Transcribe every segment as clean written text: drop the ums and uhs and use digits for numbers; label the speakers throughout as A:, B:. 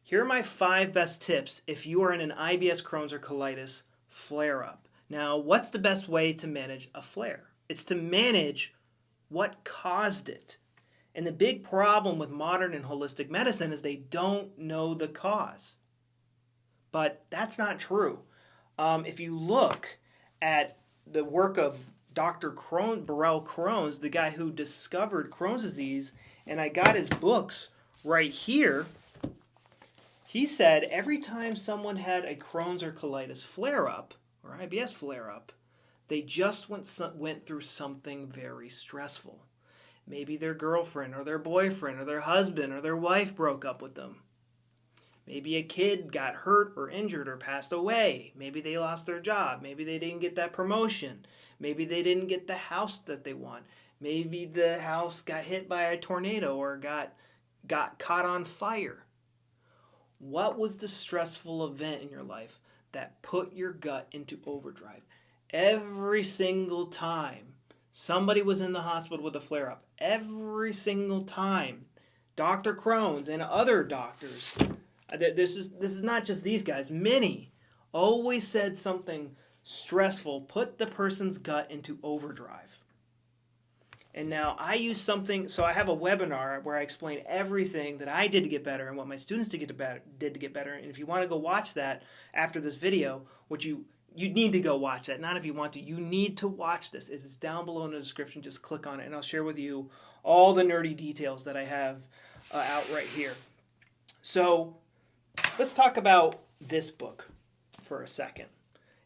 A: Here are my 5 best tips if you are in an IBS, Crohn's, or colitis flare-up. Now, what's the best way to manage a flare? It's to manage what caused it. And the big problem with modern and holistic medicine is they don't know the cause. But that's not true. If you look at the work of Dr. Burrell Crohn's, the guy who discovered Crohn's disease, and I got his books right here, he said every time someone had a Crohn's or colitis flare-up, or IBS flare-up, they just went through something very stressful. Maybe their girlfriend or their boyfriend or their husband or their wife broke up with them. Maybe a kid got hurt or injured or passed away. Maybe they lost their job. Maybe they didn't get that promotion. Maybe they didn't get the house that they want. Maybe the house got hit by a tornado or got caught on fire. What was the stressful event in your life that put your gut into overdrive? Every single time somebody was in the hospital with a flare-up, every single time Dr. Crohn's and other doctors, this is not just these guys, many always said something stressful put the person's gut into overdrive. And now I use something, so I have a webinar where I explain everything that I did to get better and what my students did to get better. And if you want to go watch that after this video, which you need to go watch that, not if you want to, you need to watch this. It's down below in the description. Just click on it and I'll share with you all the nerdy details that I have out right here. So let's talk about this book for a second.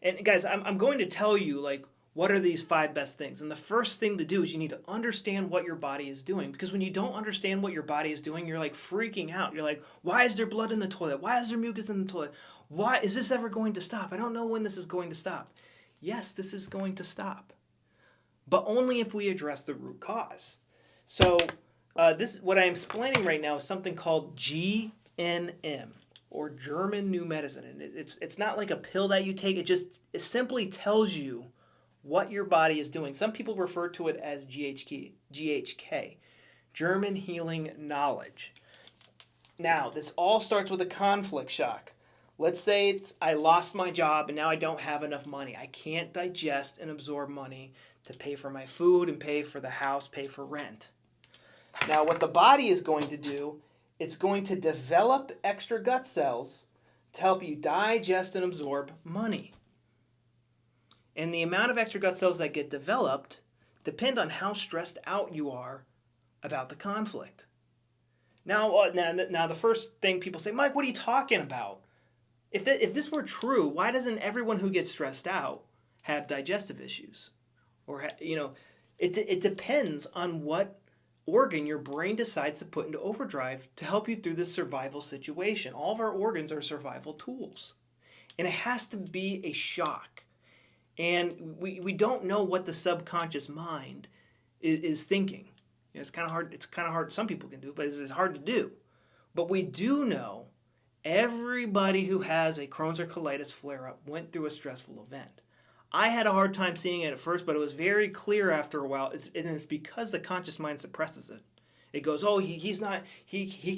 A: And guys, I'm going to tell you, like, what are these 5 best things? And the first thing to do is you need to understand what your body is doing. Because when you don't understand what your body is doing, you're like freaking out. You're like, why is there blood in the toilet? Why is there mucus in the toilet? Why is this ever going to stop? I don't know when this is going to stop. Yes, this is going to stop. But only if we address the root cause. So what I'm explaining right now is something called GNM, or German New Medicine. And it's not like a pill that you take. It simply tells you what your body is doing. Some people refer to it as GHK, German Healing Knowledge. Now, this all starts with a conflict shock. Let's say I lost my job and now I don't have enough money. I can't digest and absorb money to pay for my food and pay for the house, pay for rent. Now, what the body is going to do, it's going to develop extra gut cells to help you digest and absorb money. And the amount of extra gut cells that get developed depend on how stressed out you are about the conflict. Now the first thing people say, Mike, what are you talking about? If this were true, why doesn't everyone who gets stressed out have digestive issues? Or it depends on what organ your brain decides to put into overdrive to help you through this survival situation. All of our organs are survival tools. And it has to be a shock. And we don't know what the subconscious mind is thinking. It's kind of hard. Some people can do it, but it's hard to do. But we do know everybody who has a Crohn's or colitis flare-up went through a stressful event. I had a hard time seeing it at first, but it was very clear after a while. It's because the conscious mind suppresses it. It goes, oh, he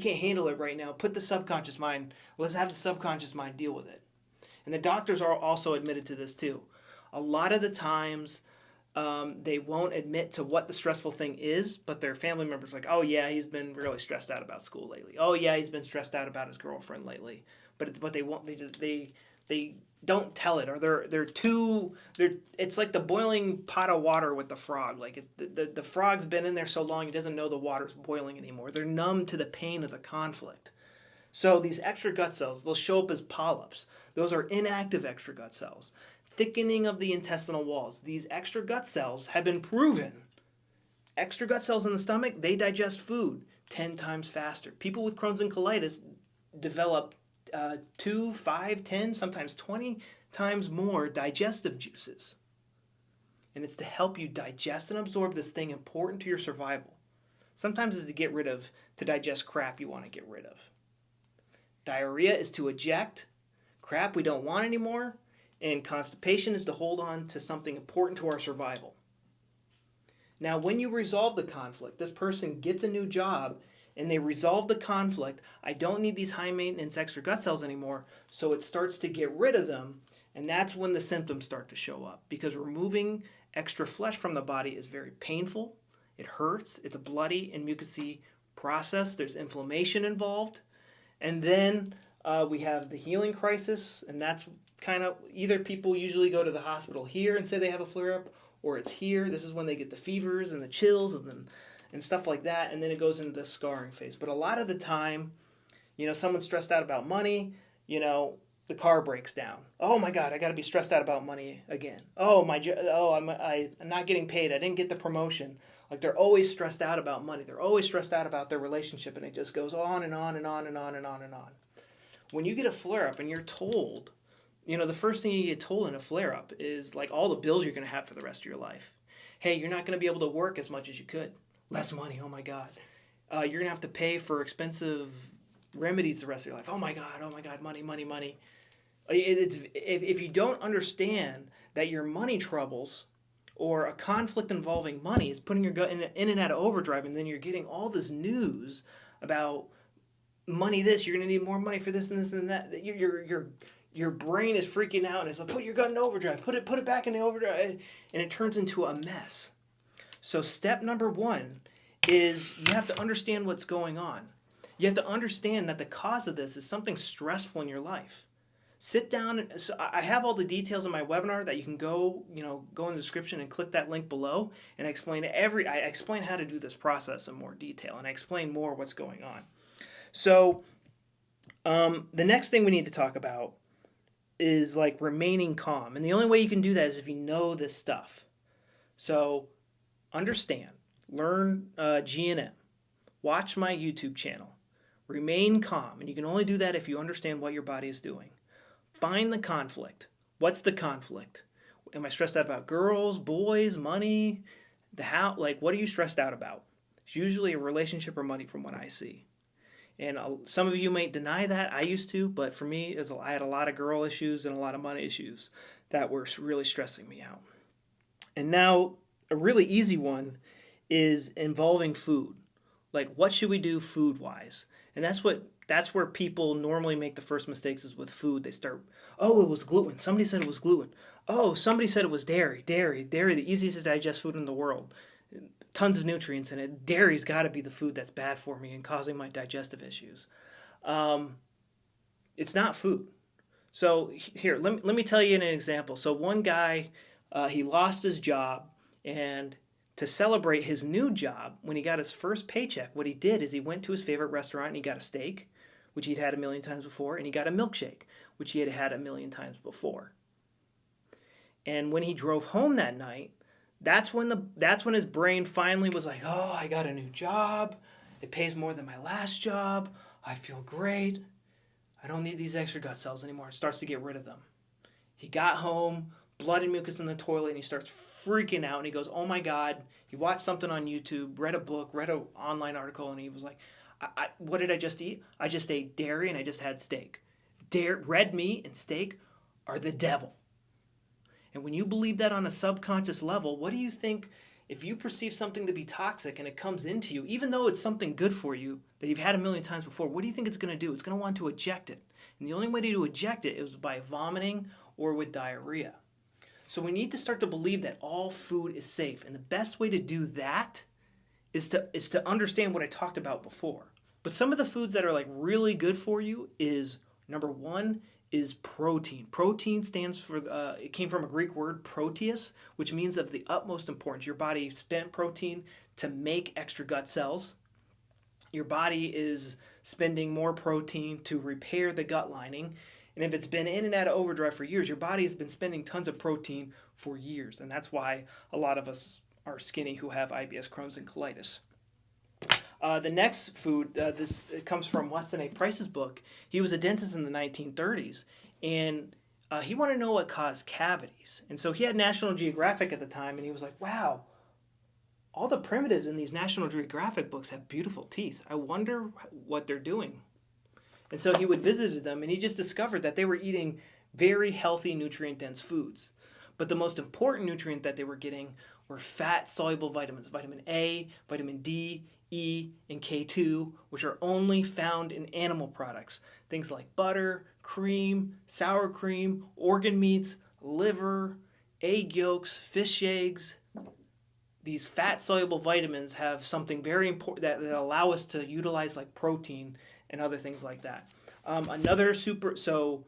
A: can't handle it right now. Put the subconscious mind. Let's have the subconscious mind deal with it. And the doctors are also admitted to this too. A lot of the times, they won't admit to what the stressful thing is, but their family members are like, oh yeah, he's been really stressed out about school lately. Oh yeah, he's been stressed out about his girlfriend lately. But they won't. They don't tell it, or it's like the boiling pot of water with the frog. Like the frog's been in there so long, he doesn't know the water's boiling anymore. They're numb to the pain of the conflict. So these extra gut cells, they'll show up as polyps. Those are inactive extra gut cells. Thickening of the intestinal walls. These extra gut cells have been proven. Extra gut cells in the stomach, they digest food 10 times faster. People with Crohn's and colitis develop 2, 5, 10, sometimes 20 times more digestive juices. And it's to help you digest and absorb this thing important to your survival. Sometimes it's to digest crap you want to get rid of. Diarrhea is to eject crap we don't want anymore. And constipation is to hold on to something important to our survival. Now, when you resolve the conflict, this person gets a new job, and they resolve the conflict. I don't need these high maintenance extra gut cells anymore, so it starts to get rid of them, and that's when the symptoms start to show up, because removing extra flesh from the body is very painful. It hurts. It's a bloody and mucousy process. There's inflammation involved. And then we have the healing crisis, and that's kind of either people usually go to the hospital here and say they have a flare up, or it's here. This is when they get the fevers and the chills and stuff like that, and then it goes into the scarring phase. But a lot of the time, someone's stressed out about money, the car breaks down. Oh my God, I got to be stressed out about money again. I'm not getting paid. I didn't get the promotion. Like, they're always stressed out about money. They're always stressed out about their relationship, and it just goes on and on and on and on and on and on. When you get a flare up and you're told, the first thing you get told in a flare up is like all the bills you're going to have for the rest of your life. Hey, you're not going to be able to work as much as you could. Less money. Oh my God. You're going to have to pay for expensive remedies the rest of your life. Oh my God. Money, money, money. If you don't understand that your money troubles or a conflict involving money is putting your gut in and out of overdrive, and then you're getting all this news about money, you're going to need more money for this and this and that. Your brain is freaking out, and it's like, put your gut in overdrive, put it back in the overdrive, and it turns into a mess. So step number one is you have to understand what's going on. You have to understand that the cause of this is something stressful in your life. Sit down. So I have all the details in my webinar that you can go in the description and click that link below, and I explain how to do this process in more detail, and I explain more what's going on. So the next thing we need to talk about is like remaining calm, and the only way you can do that is if you know this stuff. So understand, learn G&M, watch my YouTube channel, remain calm, and you can only do that if you understand what your body is doing. Find the conflict. What's the conflict? Am I stressed out about girls, boys, money? What are you stressed out about? It's usually a relationship or money from what I see. And some of you might deny that. I used to, but for me, I had a lot of girl issues and a lot of money issues that were really stressing me out. And now a really easy one is involving food. Like, what should we do food-wise? And that's where people normally make the first mistakes is with food. They start, oh, it was gluten. Somebody said it was gluten. Oh, somebody said it was dairy. Dairy, the easiest to digest food in the world. Tons of nutrients in it. Dairy's got to be the food that's bad for me and causing my digestive issues. It's not food. So here, let me tell you an example. So one guy, he lost his job, and to celebrate his new job, when he got his first paycheck, what he did is he went to his favorite restaurant and he got a steak, which he'd had a million times before, and he got a milkshake, which he had had a million times before. And when he drove home that night, that's when his brain finally was like, oh, I got a new job. It pays more than my last job. I feel great. I don't need these extra gut cells anymore. It starts to get rid of them. He got home, blood and mucus in the toilet, and he starts freaking out, and he goes, oh my God. He watched something on YouTube, read a book, read an online article, and he was like, what did I just eat? I just ate dairy and I just had steak. Red meat and steak are the devil. And when you believe that on a subconscious level, what do you think if you perceive something to be toxic and it comes into you, even though it's something good for you that you've had a million times before, what do you think it's going to do? It's going to want to eject it. And the only way to eject it is by vomiting or with diarrhea. So we need to start to believe that all food is safe. And the best way to do that is to understand what I talked about before. But some of the foods that are like really good for you is, number one, is protein. Protein stands for, it came from a Greek word, proteus, which means of the utmost importance. Your body spent protein to make extra gut cells. Your body is spending more protein to repair the gut lining. And if it's been in and out of overdrive for years, your body has been spending tons of protein for years. And that's why a lot of us are skinny who have IBS, Crohn's, and colitis. The next food, it comes from Weston A. Price's book. He was a dentist in the 1930s, and he wanted to know what caused cavities. And so he had National Geographic at the time, and he was like, wow, all the primitives in these National Geographic books have beautiful teeth. I wonder what they're doing. And so he would visit them, and he just discovered that they were eating very healthy, nutrient-dense foods. But the most important nutrient that they were getting were fat-soluble vitamins, vitamin A, vitamin D, E, and K2, which are only found in animal products. Things like butter, cream, sour cream, organ meats, liver, egg yolks, fish eggs. These fat soluble vitamins have something very important that allow us to utilize like protein and other things like that. Another super, so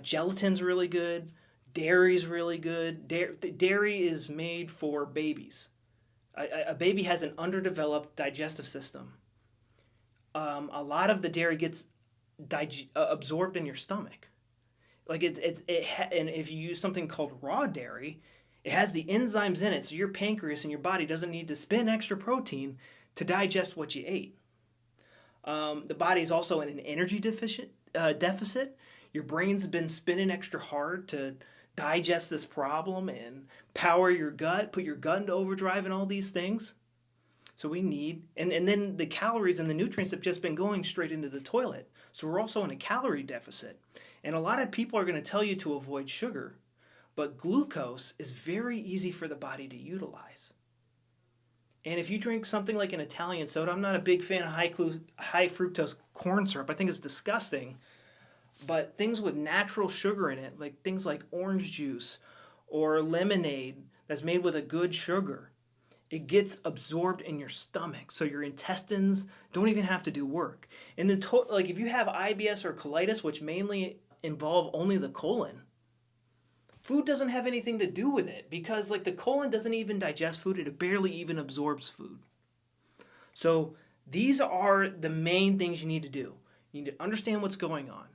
A: gelatin's really good. Dairy's really good. Dairy is made for babies. A baby has an underdeveloped digestive system. A lot of the dairy gets absorbed in your stomach. Like and if you use something called raw dairy, it has the enzymes in it, so your pancreas and your body doesn't need to spend extra protein to digest what you ate. The body is also in an energy deficit. Your brain's been spinning extra hard to digest this problem and power your gut, put your gut into overdrive, and all these things. So we need, and then the calories and the nutrients have just been going straight into the toilet. So we're also in a calorie deficit. And a lot of people are going to tell you to avoid sugar, but glucose is very easy for the body to utilize. And if you drink something like an Italian soda, I'm not a big fan of high fructose corn syrup. I think it's disgusting. But things with natural sugar in it, like things like orange juice or lemonade that's made with a good sugar, it gets absorbed in your stomach. So your intestines don't even have to do work. And then, like if you have IBS or colitis, which mainly involve only the colon, food doesn't have anything to do with it because like the colon doesn't even digest food, it barely even absorbs food. So these are the main things you need to do. You need to understand what's going on.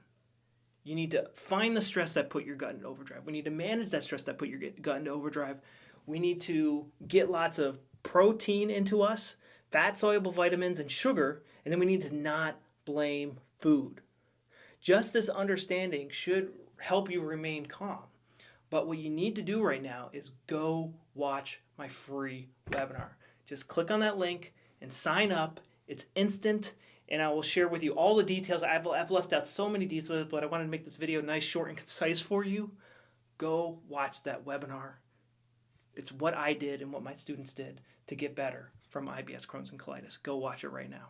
A: You need to find the stress that put your gut into overdrive. We need to manage that stress that put your gut into overdrive. We need to get lots of protein into us, fat soluble vitamins, and sugar, and then we need to not blame food. Just this understanding should help you remain calm. But what you need to do right now is go watch my free webinar. Just click on that link and sign up. It's instant, and I will share with you all the details. I've left out so many details, but I wanted to make this video nice, short, and concise for you. Go watch that webinar. It's what I did and what my students did to get better from IBS, Crohn's, and colitis. Go watch it right now.